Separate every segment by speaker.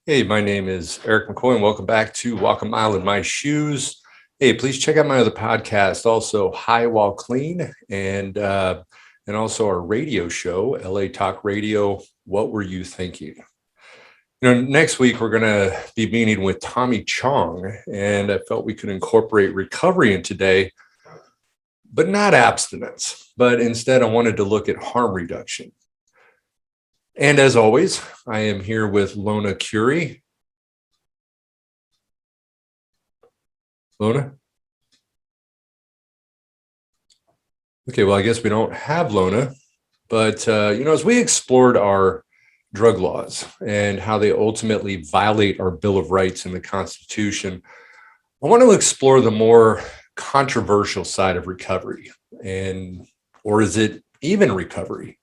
Speaker 1: Hey, my name is Eric McCoy, and welcome back to Walk a Mile in My Shoes. Hey, please check out my other podcast, also High While Clean, and also our radio show, LA Talk Radio. What were you thinking? Next week we're going to be meeting with Tommy Chong, and I felt we could incorporate recovery in today, but not abstinence. But instead, I wanted to look at harm reduction. And as always, I am here with Lona Curie. Lona? Okay, well, I guess we don't have Lona, but as we explored our drug laws and how they ultimately violate our Bill of Rights and the Constitution, I want to explore the more controversial side of recovery. Or is it even recovery?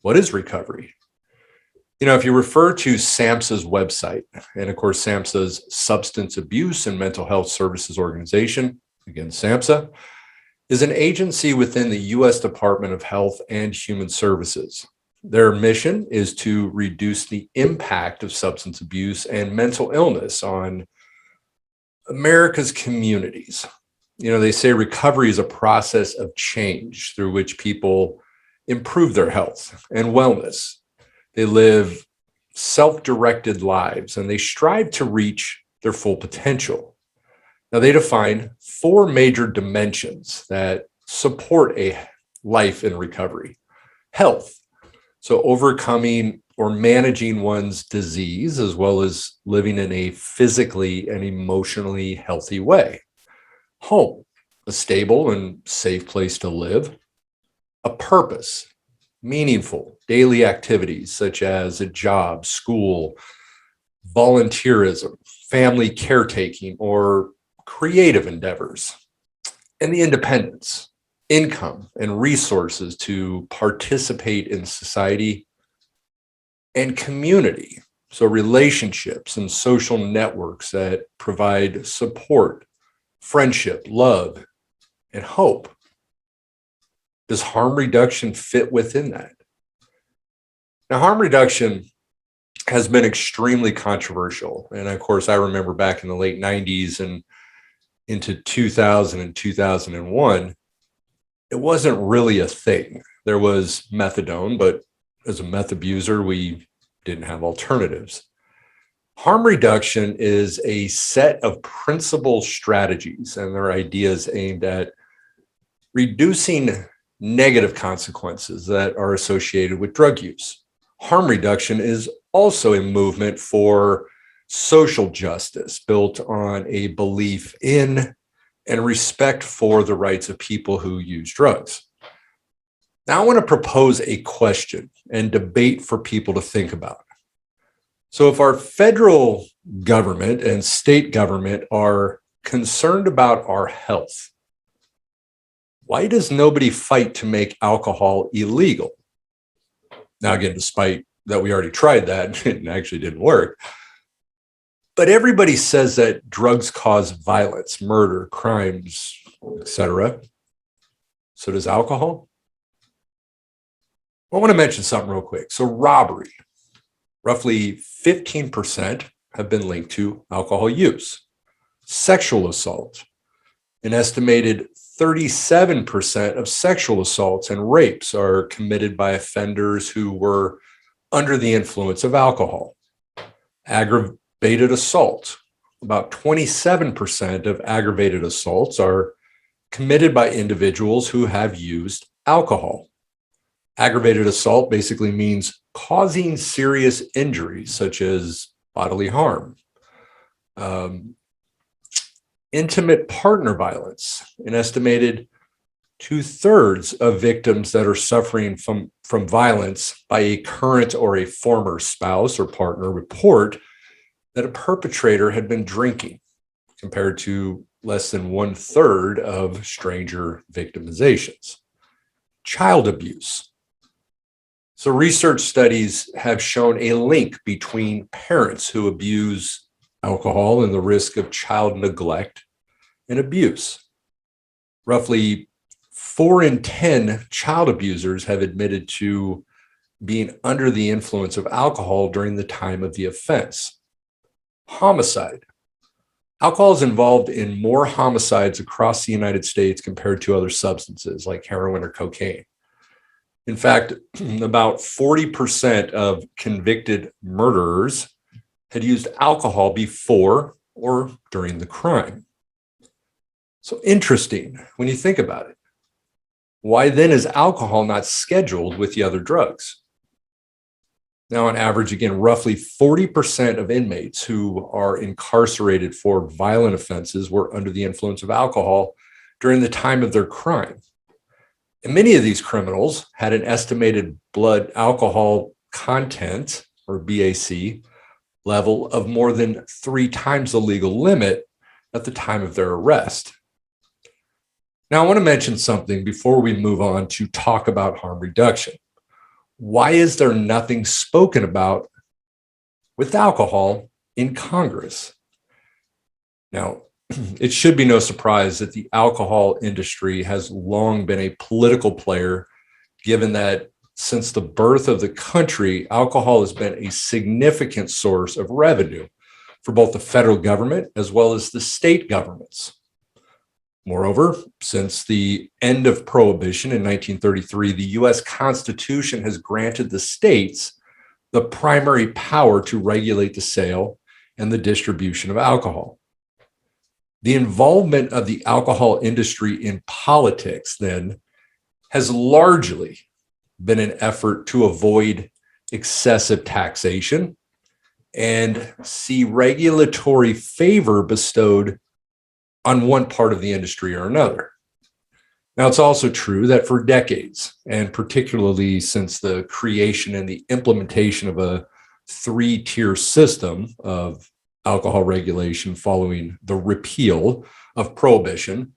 Speaker 1: What is recovery? If you refer to SAMHSA's website, and of course, SAMHSA's Substance Abuse and Mental Health Services Organization, again, SAMHSA, is an agency within the U.S. Department of Health and Human Services. Their mission is to reduce the impact of substance abuse and mental illness on America's communities. They say recovery is a process of change through which people improve their health and wellness. They live self-directed lives and they strive to reach their full potential. Now, they define four major dimensions that support a life in recovery. Health, so overcoming or managing one's disease, as well as living in a physically and emotionally healthy way. Home, a stable and safe place to live. A purpose, meaningful daily activities such as a job, school, volunteerism, family caretaking, or creative endeavors. And the independence, income, and resources to participate in society and community. So relationships and social networks that provide support, friendship, love, and hope. Does harm reduction fit within that? Now, harm reduction has been extremely controversial. And of course, I remember back in the late 90s and into 2000 and 2001, it wasn't really a thing. There was methadone, but as a meth abuser, we didn't have alternatives. Harm reduction is a set of principal strategies and their ideas aimed at reducing negative consequences that are associated with drug use. Harm reduction is also a movement for social justice built on a belief in and respect for the rights of people who use drugs. Now, I want to propose a question and debate for people to think about. So if our federal government and state government are concerned about our health, why does nobody fight to make alcohol illegal? Now, again, despite that we already tried that, it actually didn't work. But everybody says that drugs cause violence, murder, crimes, etc. So does alcohol? I want to mention something real quick. So robbery, roughly 15% have been linked to alcohol use. Sexual assault, an estimated 37% of sexual assaults and rapes are committed by offenders who were under the influence of alcohol. Aggravated assault, about 27% of aggravated assaults are committed by individuals who have used alcohol. Aggravated assault basically means causing serious injuries, such as bodily harm. Intimate partner violence, an estimated 2/3 of victims that are suffering from violence by a current or a former spouse or partner report that a perpetrator had been drinking, compared to less than 1/3 of stranger victimizations. Child abuse. So research studies have shown a link between parents who abuse alcohol and the risk of child neglect and abuse. Roughly 4 in 10 child abusers have admitted to being under the influence of alcohol during the time of the offense. Homicide. Alcohol is involved in more homicides across the United States compared to other substances like heroin or cocaine. In fact, about 40% of convicted murderers had used alcohol before or during the crime. So interesting when you think about it. Why then is alcohol not scheduled with the other drugs? Now, on average, again, roughly 40% of inmates who are incarcerated for violent offenses were under the influence of alcohol during the time of their crime. And many of these criminals had an estimated blood alcohol content, or BAC, level of more than 3 times the legal limit at the time of their arrest. Now, I want to mention something before we move on to talk about harm reduction. Why is there nothing spoken about with alcohol in Congress? Now, it should be no surprise that the alcohol industry has long been a political player, given that since the birth of the country, alcohol has been a significant source of revenue for both the federal government as well as the state governments. Moreover, since the end of Prohibition in 1933, the U.S. Constitution has granted the states the primary power to regulate the sale and the distribution of alcohol. The involvement of the alcohol industry in politics, then, has largely been an effort to avoid excessive taxation and see regulatory favor bestowed on one part of the industry or another. Now, it's also true that for decades, and particularly since the creation and the implementation of a 3-tier system of alcohol regulation following the repeal of Prohibition,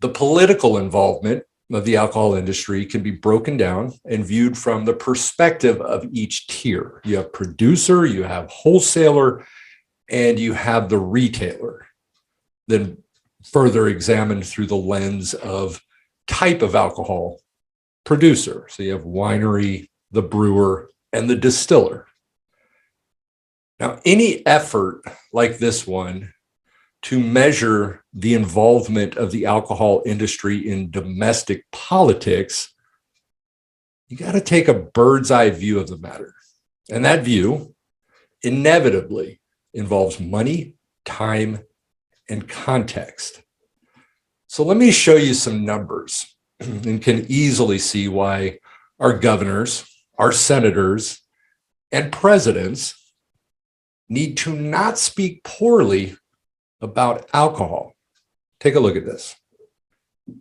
Speaker 1: the political involvement of the alcohol industry can be broken down and viewed from the perspective of each tier. You have producer, you have wholesaler, and you have the retailer. Then further examined through the lens of type of alcohol producer. So you have winery, the brewer, and the distiller. Now, any effort like this one to measure the involvement of the alcohol industry in domestic politics, you got to take a bird's eye view of the matter. And that view inevitably involves money, time, and context. So let me show you some numbers and can easily see why our governors, our senators, and presidents need to not speak poorly about alcohol. Take a look at this.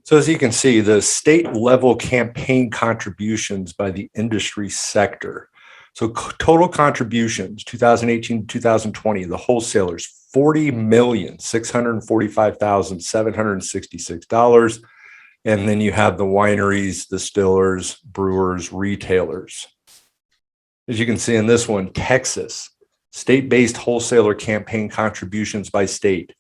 Speaker 1: So as you can see, the state level campaign contributions by the industry sector. So total contributions, 2018 to 2020, the wholesalers, $40,645,766. And then you have the wineries, distillers, brewers, retailers. As you can see in this one, Texas, state-based wholesaler campaign contributions by state,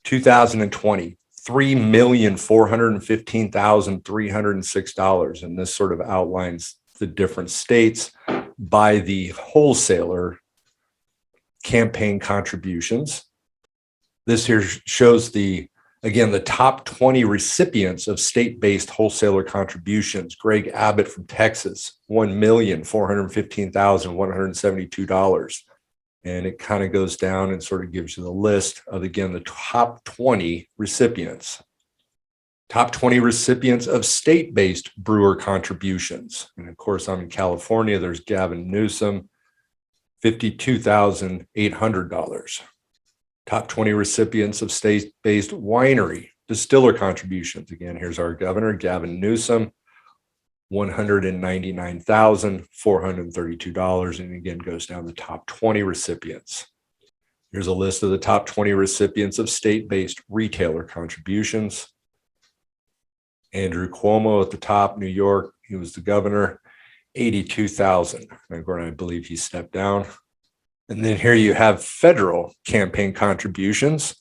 Speaker 1: 2020, $3,415,306. And this sort of outlines the different states by the wholesaler campaign contributions. This here shows the top 20 recipients of state-based wholesaler contributions. Greg Abbott from Texas, $1,415,172. And it kind of goes down and sort of gives you the list of, again, the top 20 recipients. Top 20 recipients of state-based brewer contributions. And of course, I'm in California. There's Gavin Newsom, $52,800. Top 20 recipients of state-based winery distiller contributions. Again, here's our governor, Gavin Newsom, $199,432. And again, goes down the top 20 recipients. Here's a list of the top 20 recipients of state-based retailer contributions. Andrew Cuomo at the top, New York, he was the governor, $82,000. I believe he stepped down. And then here you have federal campaign contributions.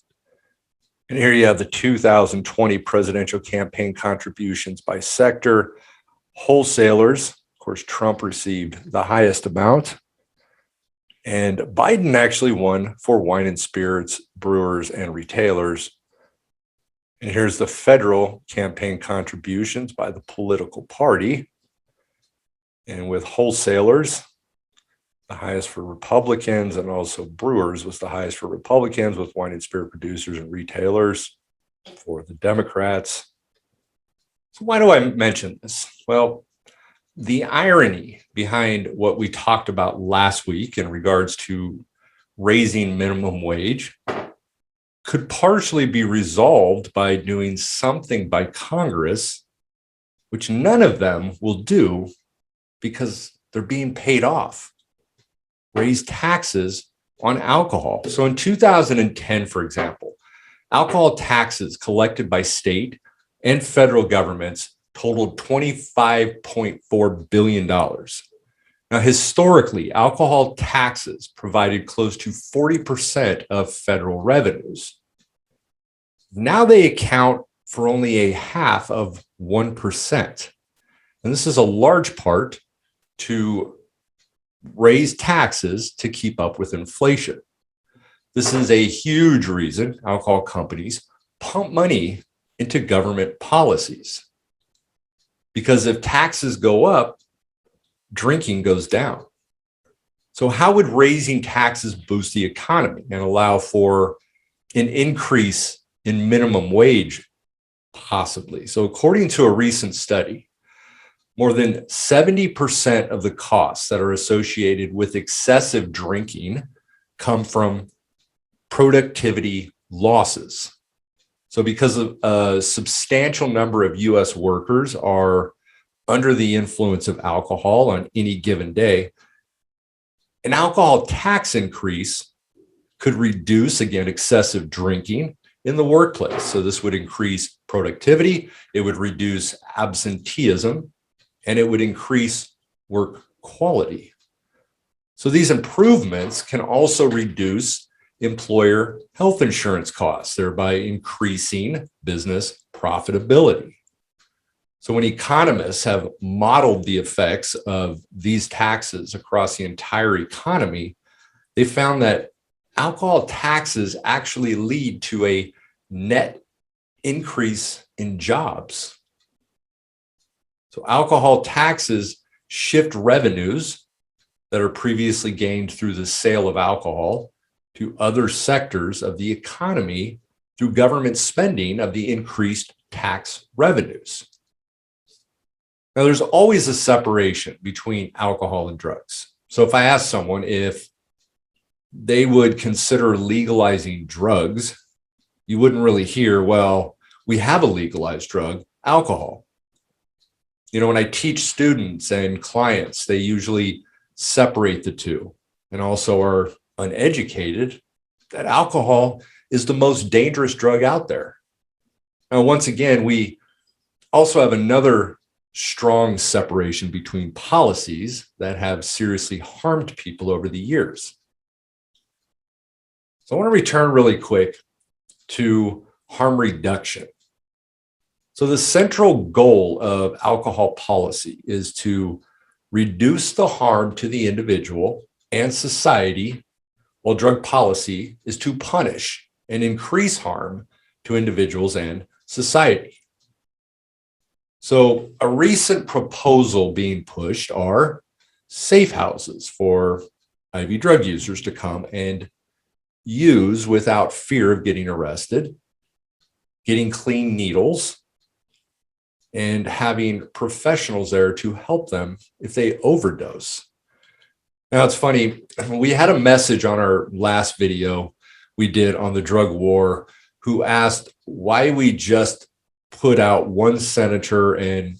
Speaker 1: And here you have the 2020 presidential campaign contributions by sector. Wholesalers, of course, Trump received the highest amount, And Biden actually won for wine and spirits, brewers, and retailers. And here's the federal campaign contributions by the political party. And with wholesalers, the highest for Republicans, and also brewers was the highest for Republicans, with wine and spirit producers and retailers for the Democrats. So why do I mention this? Well, the irony behind what we talked about last week in regards to raising minimum wage could partially be resolved by doing something by Congress, which none of them will do because they're being paid off. Raise taxes on alcohol. So in 2010, for example, alcohol taxes collected by state and federal governments totaled $25.4 billion. Now, historically, alcohol taxes provided close to 40% of federal revenues. Now they account for only a half of 1%. And this is a large part to raise taxes to keep up with inflation. This is a huge reason alcohol companies pump money into government policies. Because if taxes go up, drinking goes down. So how would raising taxes boost the economy and allow for an increase in minimum wage? Possibly. So according to a recent study, more than 70% of the costs that are associated with excessive drinking come from productivity losses. So because of a substantial number of US workers are under the influence of alcohol on any given day, an alcohol tax increase could reduce, again, excessive drinking in the workplace. So this would increase productivity, it would reduce absenteeism, and it would increase work quality. So these improvements can also reduce employer health insurance costs, thereby increasing business profitability. So when economists have modeled the effects of these taxes across the entire economy, they found that alcohol taxes actually lead to a net increase in jobs. So alcohol taxes shift revenues that are previously gained through the sale of alcohol to other sectors of the economy through government spending of the increased tax revenues. Now, there's always a separation between alcohol and drugs. So if I ask someone if they would consider legalizing drugs, you wouldn't really hear, well, we have a legalized drug, alcohol. You know, when I teach students and clients, they usually separate the two and also are uneducated that alcohol is the most dangerous drug out there. Now, once again, we also have another strong separation between policies that have seriously harmed people over the years. So I want to return really quick to harm reduction. So the central goal of alcohol policy is to reduce the harm to the individual and society, while drug policy is to punish and increase harm to individuals and society. So a recent proposal being pushed are safe houses for IV drug users to come and use without fear of getting arrested, getting clean needles, and having professionals there to help them if they overdose. Now, it's funny, we had a message on our last video we did on the drug war who asked why we just put out one senator and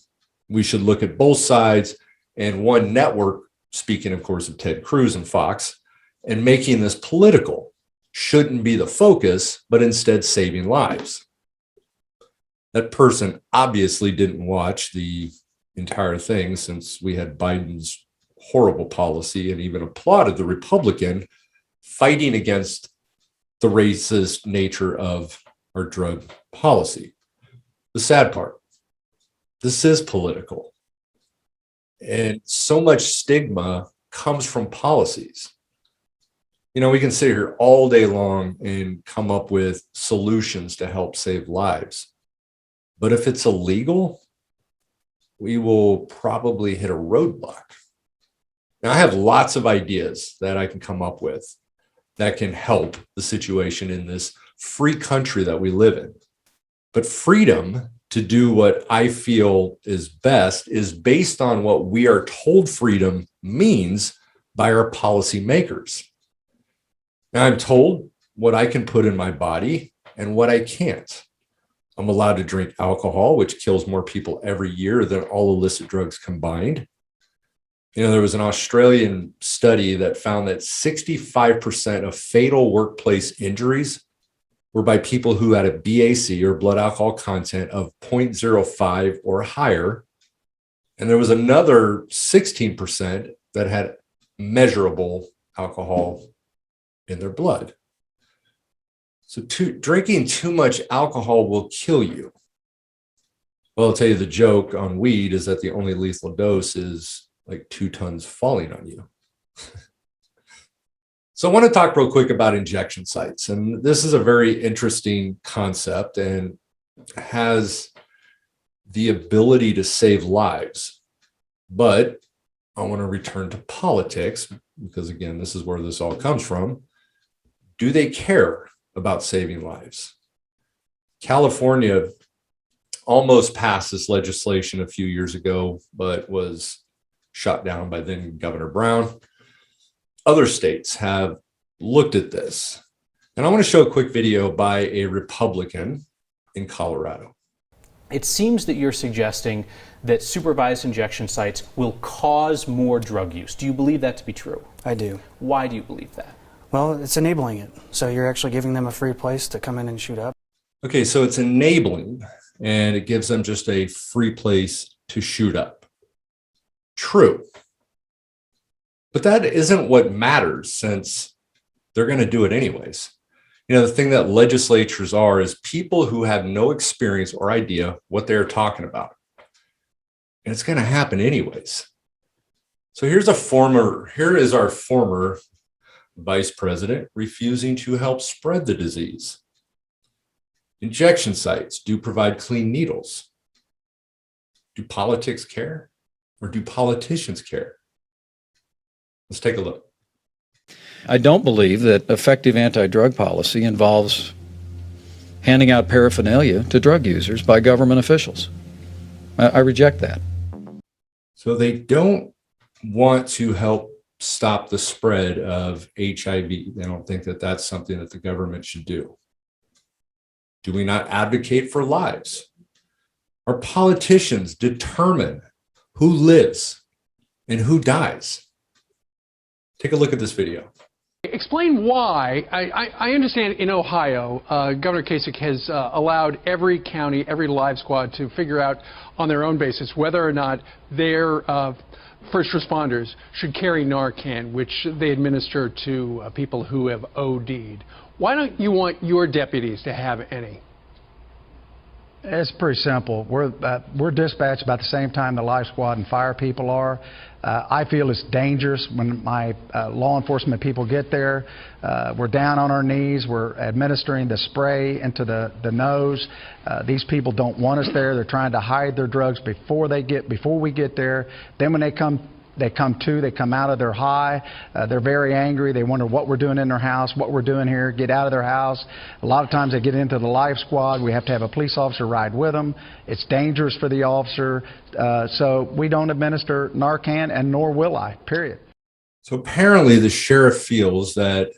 Speaker 1: we should look at both sides, and one network, speaking, of course, of Ted Cruz and Fox, and making this political shouldn't be the focus, but instead saving lives. That person obviously didn't watch the entire thing, since we had Biden's horrible policy and even applauded the Republican fighting against the racist nature of our drug policy. The sad part, this is political. And so much stigma comes from policies. We can sit here all day long and come up with solutions to help save lives. But if it's illegal, we will probably hit a roadblock. Now, I have lots of ideas that I can come up with that can help the situation in this free country that we live in. But freedom to do what I feel is best is based on what we are told freedom means by our policymakers. Now, I'm told what I can put in my body and what I can't. I'm allowed to drink alcohol, which kills more people every year than all illicit drugs combined. There was an Australian study that found that 65% of fatal workplace injuries were by people who had a BAC, or blood alcohol content, of 0.05 or higher. And there was another 16% that had measurable alcohol in their blood. So drinking too much alcohol will kill you. Well, I'll tell you, the joke on weed is that the only lethal dose is like 2 tons falling on you. So I want to talk real quick about injection sites. And this is a very interesting concept and has the ability to save lives. But I want to return to politics because, again, this is where this all comes from. Do they care about saving lives? California almost passed this legislation a few years ago, but was shot down by then Governor Brown. Other states have looked at this. And I want to show a quick video by a Republican in Colorado.
Speaker 2: It seems that you're suggesting that supervised injection sites will cause more drug use. Do you believe that to be true?
Speaker 3: I do.
Speaker 2: Why do you believe that?
Speaker 3: Well, it's enabling it. So you're actually giving them a free place to come in and shoot up.
Speaker 1: Okay, so it's enabling, and it gives them just a free place to shoot up. True. But that isn't what matters, since they're going to do it anyways. The thing that legislatures are is people who have no experience or idea what they're talking about. And it's going to happen anyways. So here is our former vice president refusing to help spread the disease. Injection sites do provide clean needles. Do politics care, or do politicians care? Let's take a look.
Speaker 4: I don't believe that effective anti-drug policy involves handing out paraphernalia to drug users by government officials. I reject that.
Speaker 1: So they don't want to help stop the spread of HIV. They don't think that that's something that the government should do. Do we not advocate for lives? Our politicians determine who lives and who dies. Take a look at this video.
Speaker 5: Explain why. I understand in Ohio, Governor Kasich has allowed every county, every live squad to figure out on their own basis whether or not their first responders should carry Narcan, which they administer to people who have OD'd. Why don't you want your deputies to have any?
Speaker 6: It's pretty simple. We're dispatched about the same time the life squad and fire people are. I feel it's dangerous when my law enforcement people get there. We're down on our knees. We're administering the spray into the nose. These people don't want us there. They're trying to hide their drugs before we get there. Then when they come out of their high. They're very angry. They wonder what we're doing in their house, what we're doing here, get out of their house. A lot of times they get into the life squad. We have to have a police officer ride with them. It's dangerous for the officer. So we don't administer Narcan, and nor will I, period.
Speaker 1: So apparently the sheriff feels that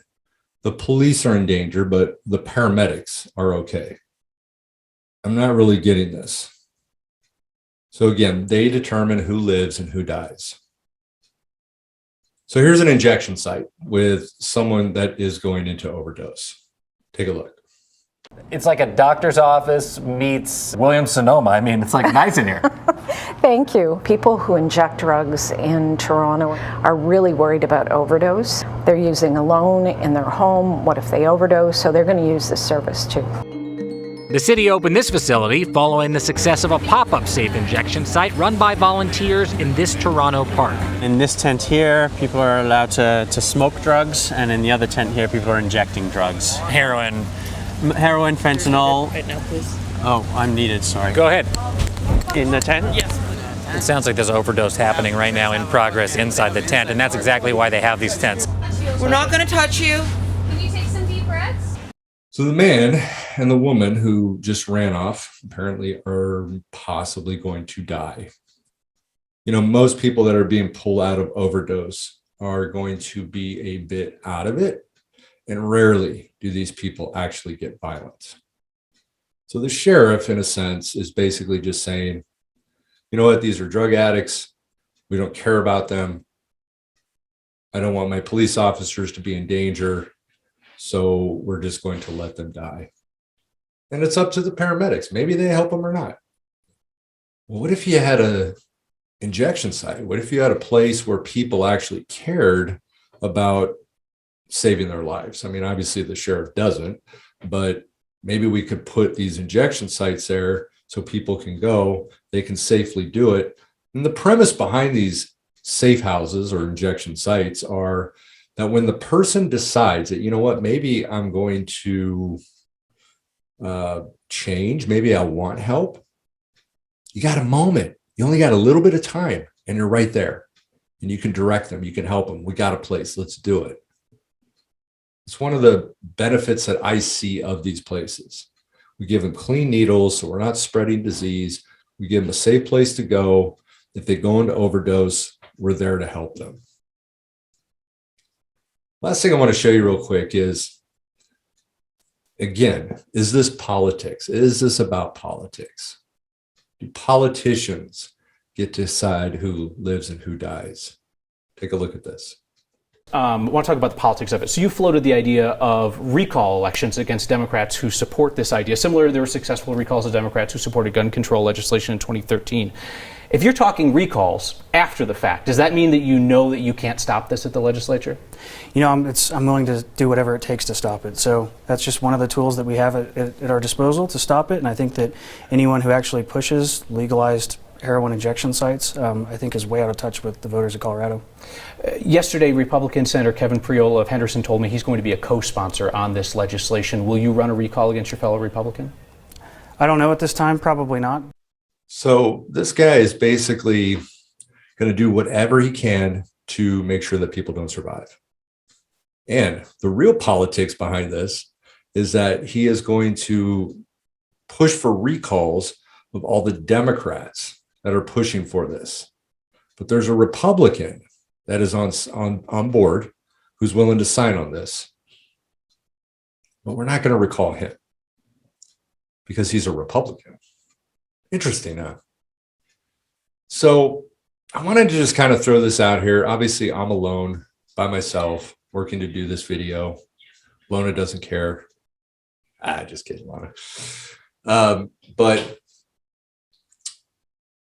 Speaker 1: the police are in danger, but the paramedics are okay. I'm not really getting this. So again, they determine who lives and who dies. So here's an injection site with someone that is going into overdose. Take a look.
Speaker 7: It's like a doctor's office meets Williams-Sonoma. I mean, it's like nice in here.
Speaker 8: Thank you. People who inject drugs in Toronto are really worried about overdose. They're using alone in their home. What if they overdose? So they're going to use this service too.
Speaker 9: The city opened this facility following the success of a pop-up safe injection site run by volunteers in this Toronto park.
Speaker 10: In this tent here, people are allowed to smoke drugs, and in the other tent here, people are injecting drugs.
Speaker 9: Heroin.
Speaker 10: Heroin, fentanyl.
Speaker 11: Right now, please.
Speaker 10: Oh, I'm needed, sorry.
Speaker 9: Go ahead.
Speaker 10: In the tent?
Speaker 11: Yes.
Speaker 9: It sounds like there's an overdose happening right now in progress inside the tent, and that's exactly why they have these tents.
Speaker 11: We're not going to touch you.
Speaker 12: Can you take some deep breaths?
Speaker 1: So the man and the woman who just ran off apparently are possibly going to die. You know, most people that are being pulled out of overdose are going to be a bit out of it, and rarely do these people actually get violent. So the sheriff, in a sense, is basically just saying, you know what, these are drug addicts. We don't care about them. I don't want my police officers to be in danger. So we're just going to let them die. And it's up to the paramedics. Maybe they help them or not. Well, what if you had a injection site? What if you had a place where people actually cared about saving their lives? I mean, obviously the sheriff doesn't, but maybe we could put these injection sites there so people can go, they can safely do it. And the premise behind these safe houses or injection sites are that when the person decides that, you know what, maybe I'm going to change, maybe I want help, you got a moment. You only got a little bit of time and you're right there. And you can direct them, you can help them. We got a place, let's do it. It's one of the benefits that I see of these places. We give them clean needles so we're not spreading disease. We give them a safe place to go. If they go into overdose, we're there to help them. Last thing I want to show you real quick is, again, is this politics? Is this about politics? Do politicians get to decide who lives and who dies? Take a look at this.
Speaker 2: I want to talk about the politics of it. So you floated the idea of recall elections against Democrats who support this idea. Similar, there were successful recalls of Democrats who supported gun control legislation in 2013. If you're talking recalls after the fact, does that mean that you know that you can't stop this at the legislature?
Speaker 3: You know, I'm willing to do whatever it takes to stop it. So that's just one of the tools that we have at our disposal to stop it. And I think that anyone who actually pushes legalized heroin injection sites, I think is way out of touch with the voters of Colorado.
Speaker 2: Yesterday, Republican Senator Kevin Priola of Henderson told me he's going to be a co-sponsor on this legislation. Will you run a recall against your fellow Republican?
Speaker 3: I don't know at this time, probably not.
Speaker 1: So this guy is basically going to do whatever he can to make sure that people don't survive. And the real politics behind this is that he is going to push for recalls of all the Democrats that are pushing for this. But there's a Republican that is on board who's willing to sign on this. But we're not going to recall him because he's a Republican. Interesting, huh? So I wanted to just kind of throw this out here. Obviously, I'm alone by myself working to do this video. Lona doesn't care. Just kidding, Lona. But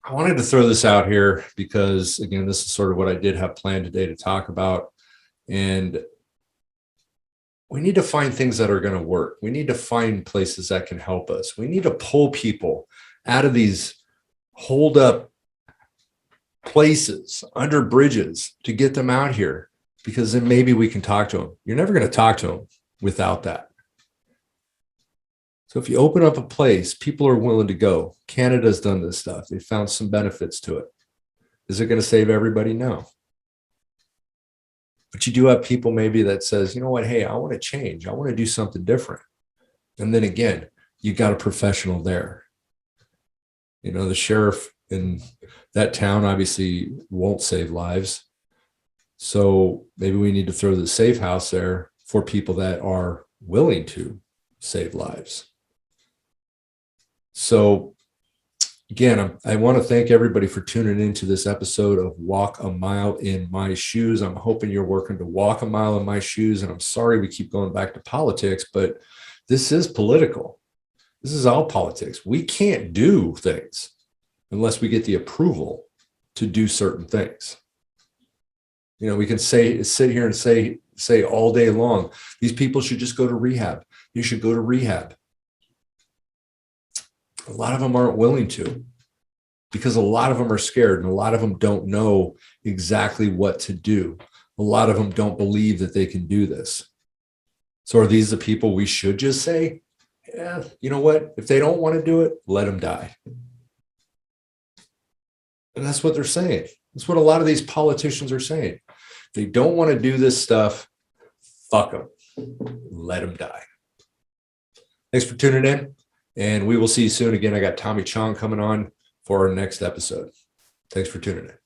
Speaker 1: I wanted to throw this out here because, again, this is sort of what I did have planned today to talk about. And we need to find things that are going to work. We need to find places that can help us. We need to pull people out of these hold up places under bridges to get them out here, because then maybe we can talk to them. You're never going to talk to them without that. So if you open up a place, people are willing to go. Canada's done this stuff. They found some benefits to it. Is it going to save everybody? No. But you do have people maybe that says, you know what, hey, I want to change. I want to do something different. And then again, you got a professional there. You know, the sheriff in that town obviously won't save lives. So maybe we need to throw the safe house there for people that are willing to save lives. So again, I want to thank everybody for tuning into this episode of Walk a Mile in My Shoes. I'm hoping you're working to walk a mile in my shoes. And I'm sorry we keep going back to politics, but this is political. This is all politics. We can't do things unless we get the approval to do certain things. You know, we can sit here and say all day long, these people should just go to rehab. You should go to rehab. A lot of them aren't willing to, because a lot of them are scared and a lot of them don't know exactly what to do. A lot of them don't believe that they can do this. So are these the people we should just say, yeah, you know what? If they don't want to do it, let them die. And that's what they're saying. That's what a lot of these politicians are saying. If they don't want to do this stuff, fuck them. Let them die. Thanks for tuning in, and we will see you soon. Again, I got Tommy Chong coming on for our next episode. Thanks for tuning in.